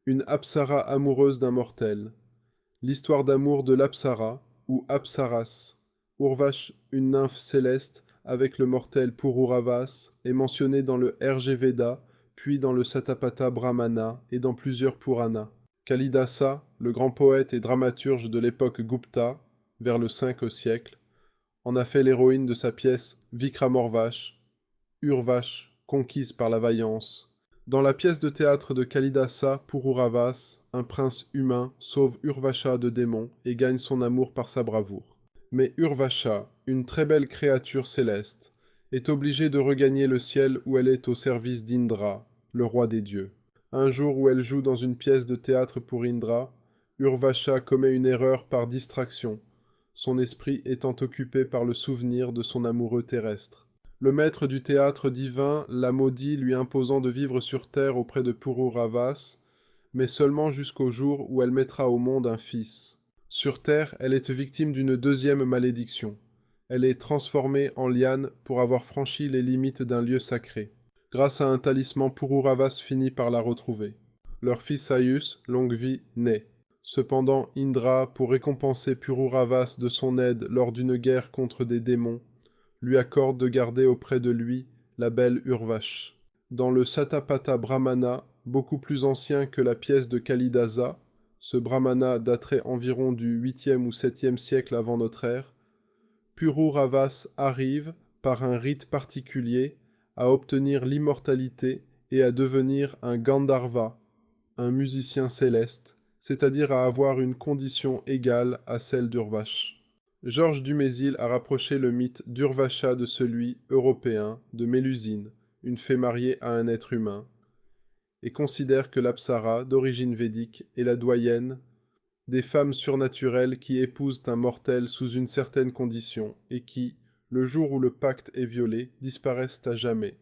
Une apsara amoureuse d'un mortel. L'histoire d'amour de l'apsara, ou Apsaras. Urvash, une nymphe céleste, avec le mortel Pururavas, est mentionnée dans le RG-Veda, puis dans le Satapatha Brahmana et dans plusieurs Puranas. Kalidasa, le grand poète et dramaturge de l'époque Gupta, vers le 5e siècle, en a fait l'héroïne de sa pièce Vikramorvash, Urvash, conquise par la vaillance. Dans la pièce de théâtre de Kalidasa, Pururavas, un prince humain sauve Urvacha de démons et gagne son amour par sa bravoure. Mais Urvacha, une très belle créature céleste, est obligée de regagner le ciel où elle est au service d'Indra, le roi des dieux. Un jour où elle joue dans une pièce de théâtre pour Indra, Urvacha commet une erreur par distraction, son esprit étant occupé par le souvenir de son amoureux terrestre. Le maître du théâtre divin la maudit, lui imposant de vivre sur terre auprès de Pururavas, mais seulement jusqu'au jour où elle mettra au monde un fils. Sur terre, elle est victime d'une deuxième malédiction. Elle est transformée en liane pour avoir franchi les limites d'un lieu sacré. Grâce à un talisman, Pururavas finit par la retrouver. Leur fils Ayus, longue vie, naît. Cependant, Indra, pour récompenser Pururavas de son aide lors d'une guerre contre des démons, lui accorde de garder auprès de lui la belle Urvash. Dans le Satapatha Brahmana, beaucoup plus ancien que la pièce de Kalidasa, ce Brahmana daterait environ du 8e ou 7e siècle avant notre ère, Pururavas arrive, par un rite particulier, à obtenir l'immortalité et à devenir un Gandharva, un musicien céleste, c'est-à-dire à avoir une condition égale à celle d'Urvash. Georges Dumézil a rapproché le mythe d'Urvacha de celui, européen, de Mélusine, une fée mariée à un être humain, et considère que l'Apsara, d'origine védique, est la doyenne des femmes surnaturelles qui épousent un mortel sous une certaine condition et qui, le jour où le pacte est violé, disparaissent à jamais.